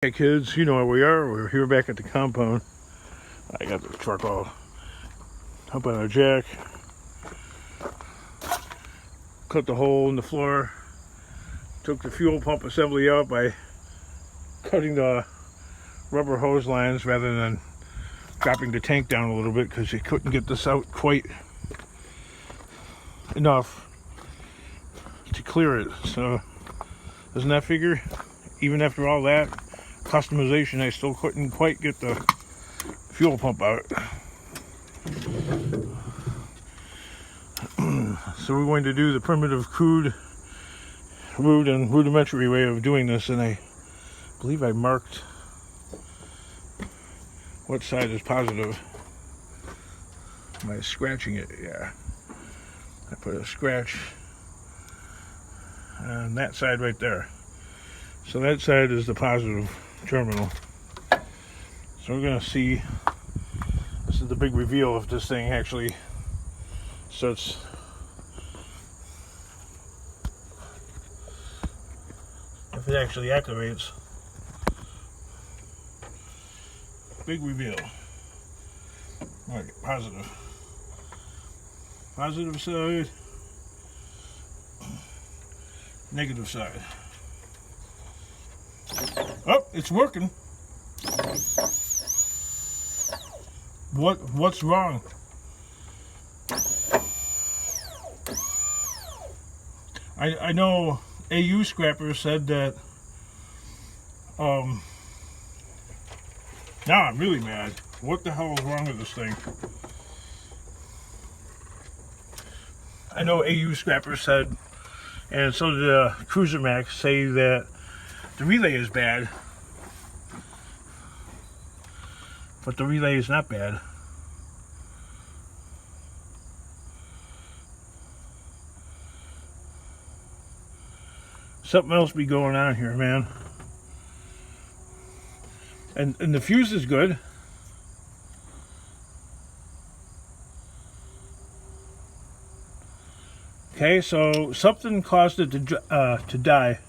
Hey kids, you know where we are. We're here back at the compound. I got the truck all up on a jack. Cut the hole in the floor. Took the fuel pump assembly out by cutting the rubber hose lines rather than dropping the tank down a little bit because you couldn't get this out quite enough to clear it. So doesn't that figure? Even after all that customization, I still couldn't quite get the fuel pump out. So we're going to do the primitive, crude, rude, and rudimentary way of doing this, and I believe I marked what side is positive. Am I scratching it? Yeah. I put a scratch on that side right there. So that side is the positive terminal. So we're going to see, this is the big reveal if this thing actually starts if it actually activates. Big reveal. Alright, positive. Positive side. Negative side. Oh, it's working. What's wrong? I know AU Scrapper said that now I'm really mad. What the hell is wrong with this thing? I know AU Scrapper said, and so did Cruiser Max, say that the relay is bad, but the relay is not bad. Something else be going on here, man. And the fuse is good. Okay, so something caused it to die.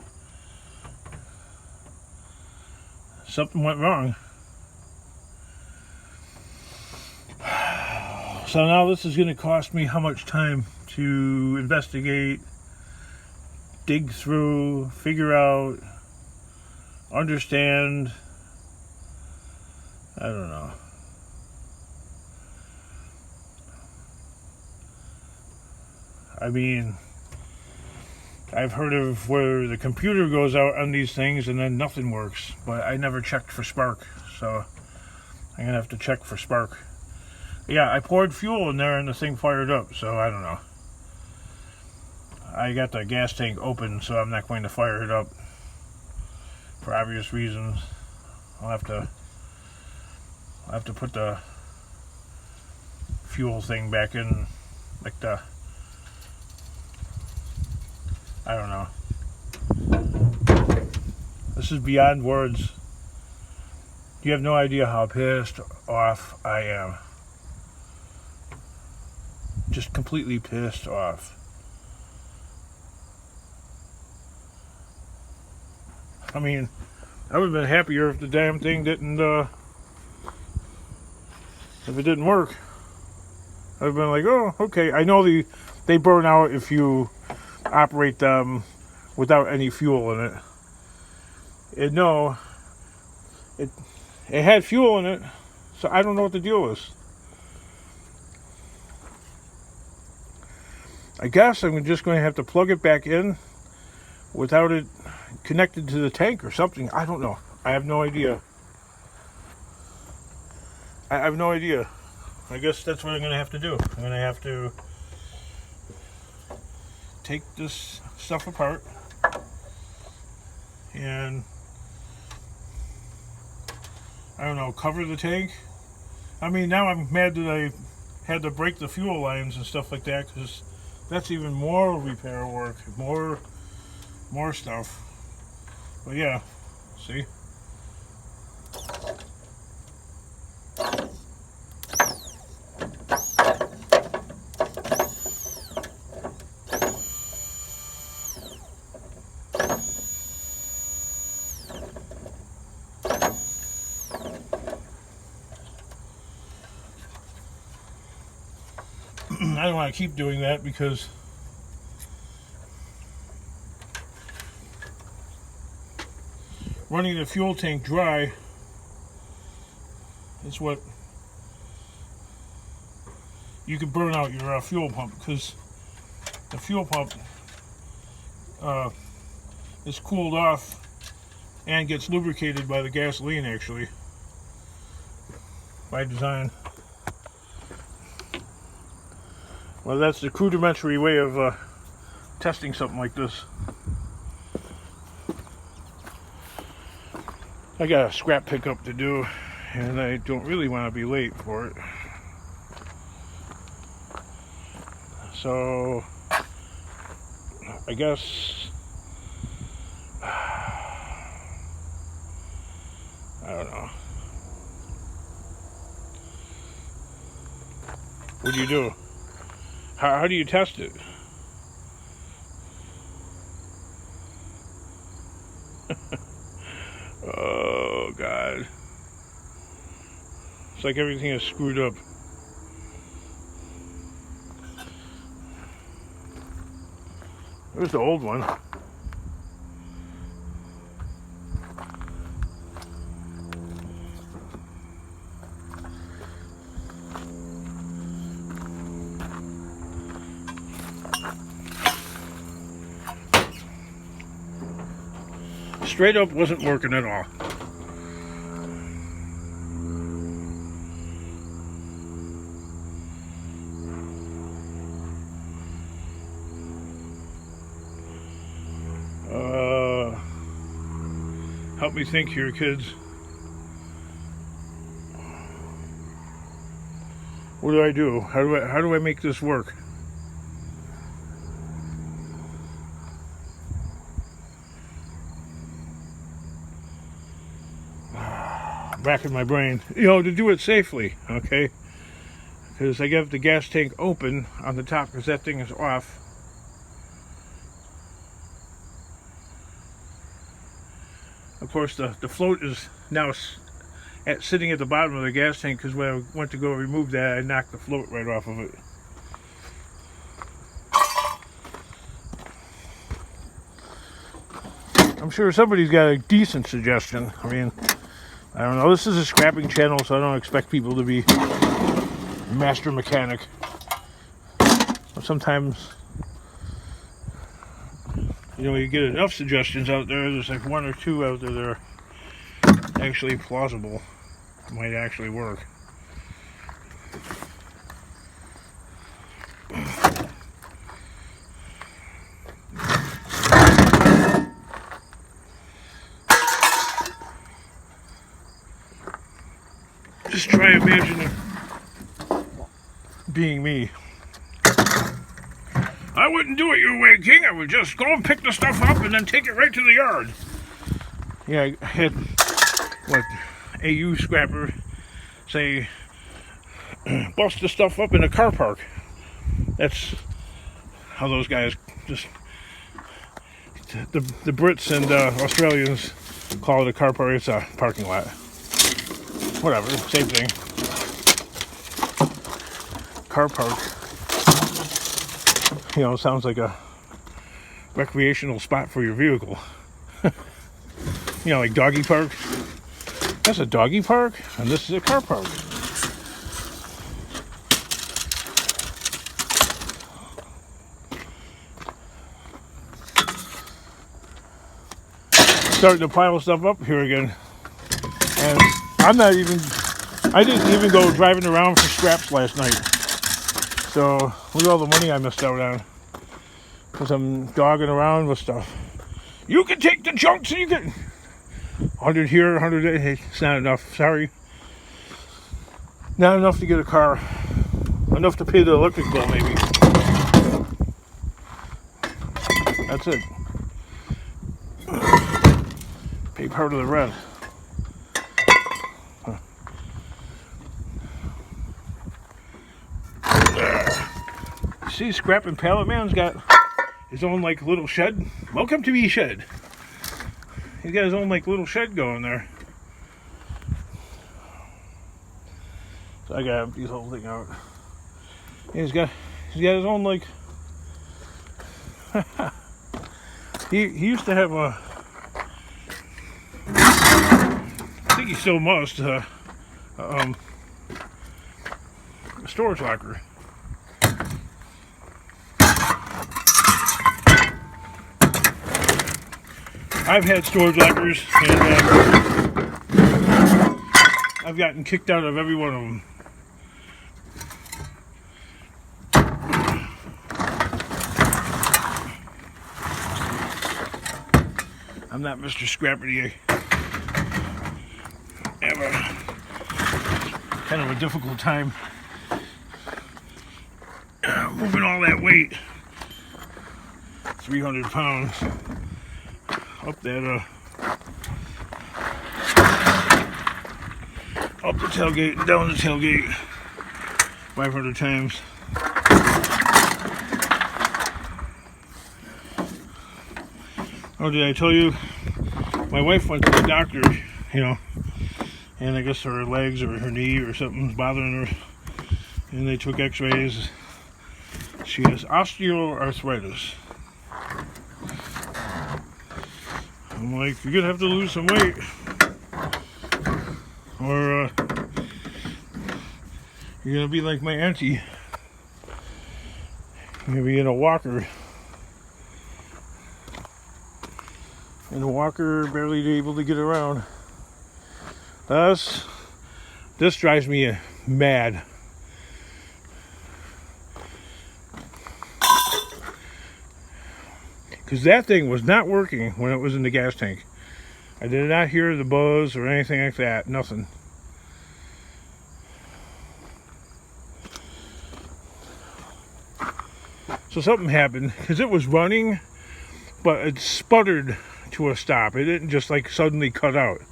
Something went wrong. So now this is going to cost me how much time to investigate, dig through, figure out, understand. I don't know. I mean, I've heard of where the computer goes out on these things and then nothing works, but I never checked for spark, so I'm gonna have to check for spark. Yeah, I poured fuel in there and the thing fired up, so I don't know. I got the gas tank open, so I'm not going to fire it up for obvious reasons. I'll have to put the fuel thing back in, like the, I don't know. This is beyond words. You have no idea how pissed off I am. Just completely pissed off. I mean, I would have been happier if the damn thing didn't, if it didn't work. I'd have been like, oh, okay. I know they burn out if you operate them without any fuel in it. It had fuel in it, so I don't know what the deal is. I guess I'm just going to have to plug it back in without it connected to the tank or something. I don't know. I have no idea. I have no idea. I guess that's what I'm going to have to do. I'm going to have to take this stuff apart and, I don't know, cover the tank. I mean, now I'm mad that I had to break the fuel lines and stuff like that, because that's even more repair work, more stuff. But yeah, see? I don't want to keep doing that because running the fuel tank dry is what you can burn out your fuel pump, because the fuel pump is cooled off and gets lubricated by the gasoline, actually, by design. Well, that's the rudimentary way of testing something like this. I got a scrap pickup to do, and I don't really want to be late for it. So, I guess, I don't know. What do you do? How do you test it? Oh, God. It's like everything is screwed up. There's the old one. Straight up wasn't working at all. Help me think here, kids. What do I do? How do I make this work? Back in my brain, you know, to do it safely, okay? Because I got the gas tank open on the top because that thing is off. Of course, the float is now sitting at the bottom of the gas tank, because when I went to go remove that, I knocked the float right off of it. I'm sure somebody's got a decent suggestion. I mean, I don't know. This is a scrapping channel, so I don't expect people to be master mechanic. But sometimes, you know, you get enough suggestions out there. There's like one or two out there that are actually plausible, might actually work. Just try imagining being me. I wouldn't do it your way, King. I would just go and pick the stuff up and then take it right to the yard. Yeah, I had, what, AU scrapper say, bust the stuff up in a car park. That's how those guys just, the Brits and Australians call it a car park. It's a parking lot. Whatever, same thing. Car park. You know, sounds like a recreational spot for your vehicle. You know, like doggy park. That's a doggy park, and this is a car park. Starting to pile stuff up here again. And I didn't even go driving around for scraps last night. So, look at all the money I missed out on. Because I'm dogging around with stuff. You can take the junk so you can... 100 here, 100 there. Hey, it's not enough, sorry. Not enough to get a car. Enough to pay the electric bill, maybe. That's it. Pay part of the rent. See, Scrap and Pallet Man's got his own like little shed. Welcome to me shed. He's got his own like little shed going there. So I gotta empty this whole thing out. And he's got He's got his own, like, he used to have a, I think he still must, a storage locker. I've had storage lockers, and I've gotten kicked out of every one of them. I'm not Mr. Scrapperty. I have a kind of a difficult time moving all that weight, 300 pounds, up that up the tailgate and down the tailgate 500 times. Oh, did I tell you? My wife went to the doctor, you know, and I guess her legs or her knee or something's bothering her, and they took x-rays. She has osteoarthritis. I'm like, you're gonna have to lose some weight, or you're gonna be like my auntie. You're gonna be in a walker. And the walker barely able to get around. Thus, this drives me mad. Because that thing was not working when it was in the gas tank. I did not hear the buzz or anything like that. Nothing. So something happened, because it was running, but it sputtered to a stop. It didn't just like suddenly cut out.